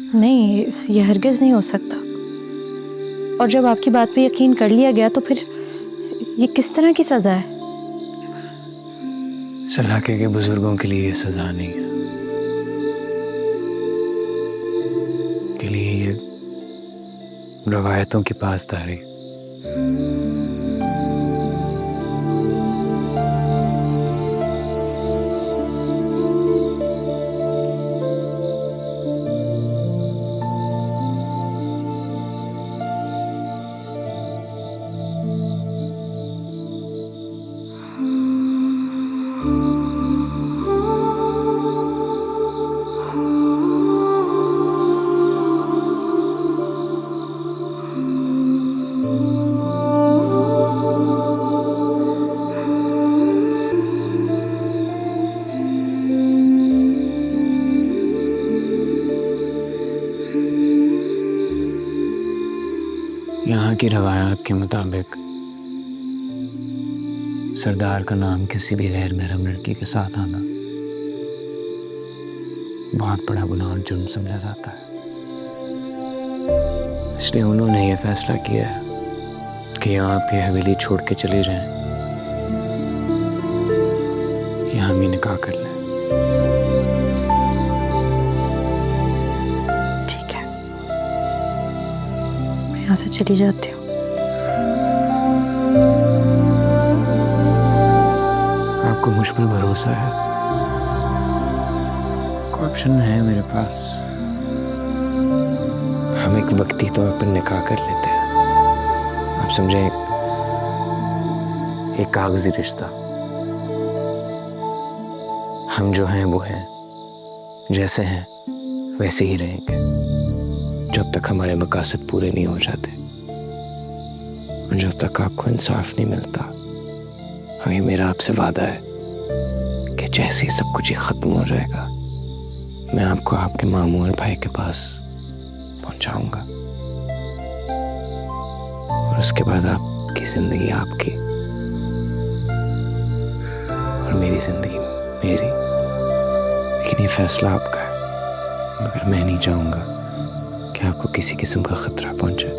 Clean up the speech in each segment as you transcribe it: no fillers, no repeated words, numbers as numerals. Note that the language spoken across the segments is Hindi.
नहीं, ये हरगिज नहीं हो सकता। और जब आपकी बात पे यकीन कर लिया गया तो फिर ये किस तरह की सजा है? इस इलाके के बुजुर्गों के लिए ये सजा नहीं है, के लिए ये रवायतों की पासदारी। यहाँ की रवायत के मुताबिक सरदार का नाम किसी भी गैर महरम लड़की के साथ आना बहुत बड़ा गुनाह और जुर्म समझा जाता है। इसलिए उन्होंने ये फैसला किया है कि यहाँ पे हवेली छोड़ के चले जाएं, यहाँ भी निकाह कर लें। ठीक है, मैं यहाँ से चली जाती हूँ। आपको मुझ पर भरोसा है? कोई ऑप्शन है मेरे पास? हम एक वक्ती तौर पर निकाह कर लेते हैं, आप समझे, एक कागजी रिश्ता। हम जो हैं वो हैं, जैसे हैं वैसे ही रहेंगे जब तक हमारे मकासद पूरे नहीं हो जाते और जब तक आपको इंसाफ नहीं मिलता। हाँ, ये मेरा आपसे वादा है कि जैसे ही सब कुछ ही खत्म हो जाएगा मैं आपको आपके मामू और भाई के पास पहुंचाऊंगा और उसके बाद आपकी जिंदगी आपकी और मेरी जिंदगी मेरी। लेकिन ये फैसला आपका है, मगर मैं नहीं चाहूंगा कि आपको किसी किस्म का खतरा पहुंचे।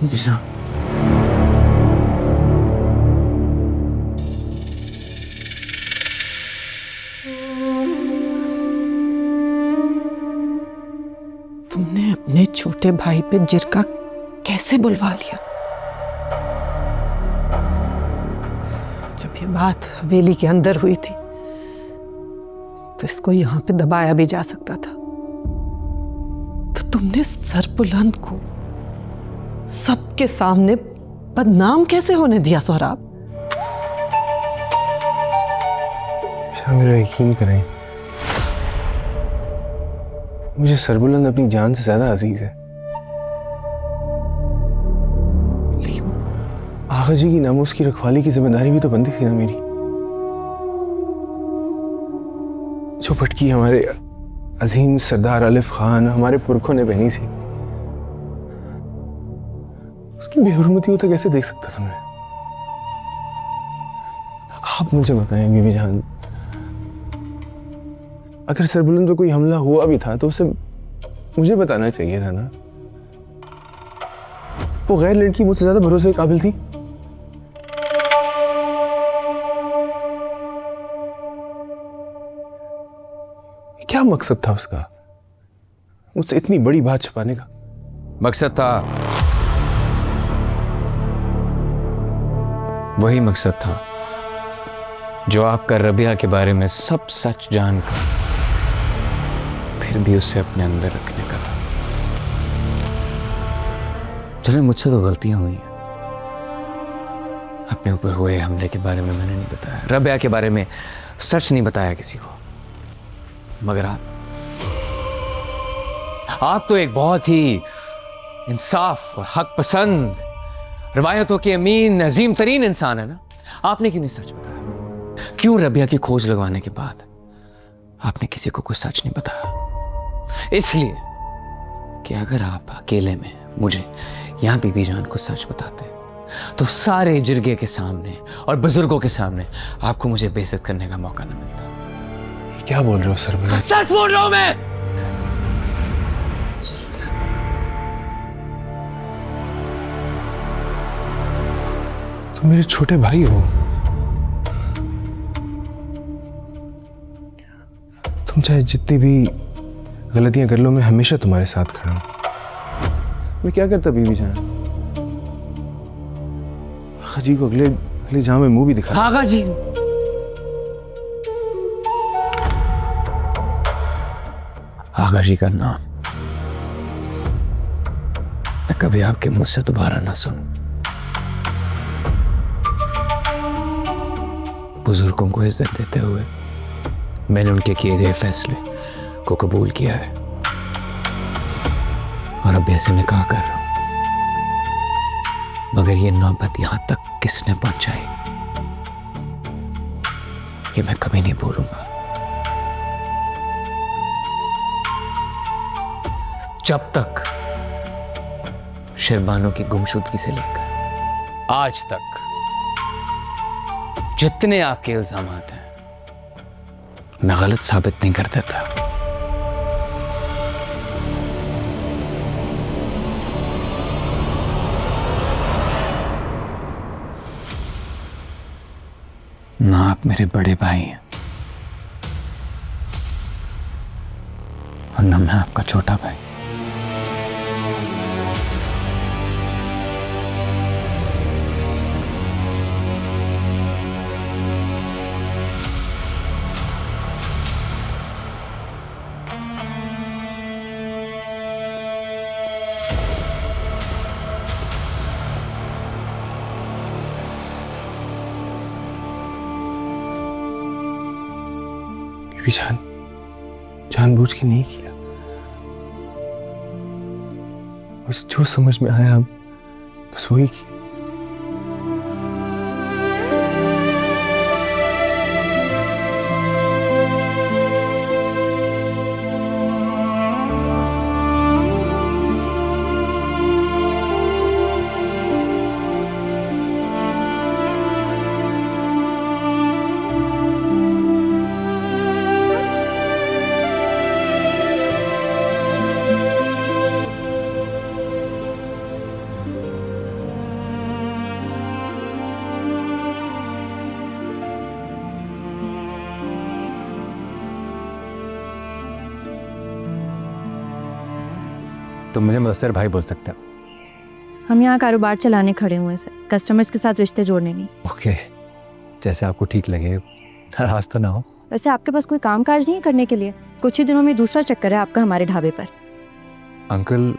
जी तुमने अपने छोटे भाई पे जिरका कैसे बुलवा लिया? जब ये बात हवेली के अंदर हुई थी तो इसको यहां पे दबाया भी जा सकता था, तो तुमने सरबुलंद को सबके सामने बदनाम कैसे होने दिया सोहराब? मेरा यकीन करें, मुझे सरबुलंद अपनी जान से ज्यादा अजीज है। लेकिन आगा जी की नामूस की रखवाली की जिम्मेदारी भी तो बनती थी ना मेरी। जो पटकी हमारे अजीम सरदार आलिफ खान हमारे पुरखों ने पहनी थी, उसकी बेहुरमती हो तो कैसे देख सकता था मैं? आप मुझे बताएं बीबी जान, अगर सरबुलंद पर कोई हमला हुआ भी था तो उसे मुझे बताना चाहिए था ना। वो गैर लड़की मुझसे ज्यादा भरोसे के काबिल थी। क्या मकसद था उसका मुझसे इतनी बड़ी बात छुपाने का? मकसद था वही मकसद था जो आपका रबिया के बारे में सब सच जानकर फिर भी उसे अपने अंदर रखने का था। चले, मुझसे तो गलतियां हुई हैं। अपने ऊपर हुए हमले के बारे में मैंने नहीं बताया, रबिया के बारे में सच नहीं बताया किसी को। मगर आप तो एक बहुत ही इंसाफ और हक पसंद, रिवायतों के अमीन अजीम तरीन इंसान है ना। आपने क्यों नहीं सच बताया? क्यों रबिया की खोज लगवाने के बाद आपने किसी को कुछ सच नहीं बताया? इसलिए कि अगर आप अकेले में मुझे या बीबी जान को सच बताते तो सारे जिरगे के सामने और बुजुर्गों के सामने आपको मुझे बेइज्जत करने का मौका न मिलता। ये क्या बोल रहे हो सरबराह? सच बोल रहा हूं मैं। तुम मेरे छोटे भाई हो। तुम चाहे जितनी भी गलतियां कर लो, मैं हमेशा तुम्हारे साथ खड़ा हूं। मैं क्या करता बीबी जान? हाजी को अगले जहां में मुंह भी दिखा। आगा जी, आगा जी का नाम मैं कभी आपके मुंह से दोबारा ना सुनूं। बुजुर्गों को इज्जत देते हुए मैंने उनके किए गए फैसले को कबूल किया है और अब ऐसे निकाह कर रहा हूं। मगर ये नौबत यहां तक किसने पहुंचाई, ये मैं कभी नहीं भूलूंगा। जब तक शिरबानों की गुमशुदगी से लेकर आज तक जितने आपके इल्जामात हैं मैं गलत साबित नहीं कर देता। ना आप मेरे बड़े भाई हैं और ना मैं आपका छोटा भाई। जानबूझ के नहीं किया। मुझे जो समझ में आया बस वही की। तो मुझे मुदस्सिर भाई बोल सकते हैं। हम यहाँ कारोबार चलाने खड़े हुए हैं सर, कस्टमर्स के साथ रिश्ते जोड़ने नहीं। ओके, जैसे आपको ठीक लगे, नाराज तो ना हो। वैसे आपके पास कोई काम काज नहीं है करने के लिए? कुछ ही दिनों में दूसरा चक्कर है आपका हमारे ढाबे पर। अंकल,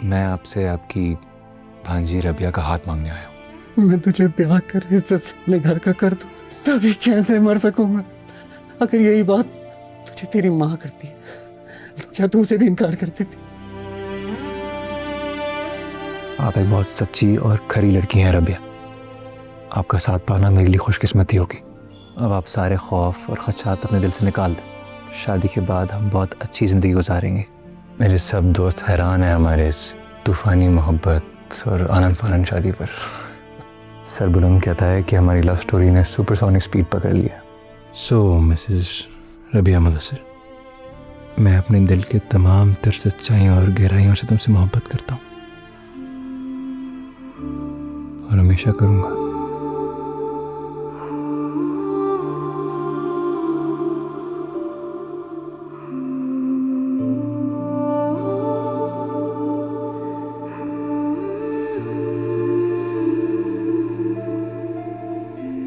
मैं आपसे आपकी भांजी रबिया का हाथ मांगने आया हूँ। मैं तुझे ब्याह कर इज्जत से अपने घर का कर दूँ, तभी चैन से मर सकूंगा। अगर यही बात तुझे तेरी माँ करती है तो क्या तू उसे भी इनकार करती थी? आप एक बहुत सच्ची और खरी लड़की हैं रबिया। आपका साथ पाना मेरे लिए खुशकिस्मती होगी। अब आप सारे खौफ और खदशात अपने दिल से निकाल दें। शादी के बाद हम बहुत अच्छी ज़िंदगी गुजारेंगे। मेरे सब दोस्त हैरान हैं हमारे इस तूफ़ानी मोहब्बत और आनंद फानन शादी पर। सरबुलंद कहता है कि हमारी लव स्टोरी ने सुपरसोनिक स्पीड पकड़ लिया। सो मिसेस रबिया मुदस्सिर, मैं अपने दिल के तमाम तर सच्चाइयों और गहराइयों से तुमसे मोहब्बत करता हूँ और हमेशा करूँगा।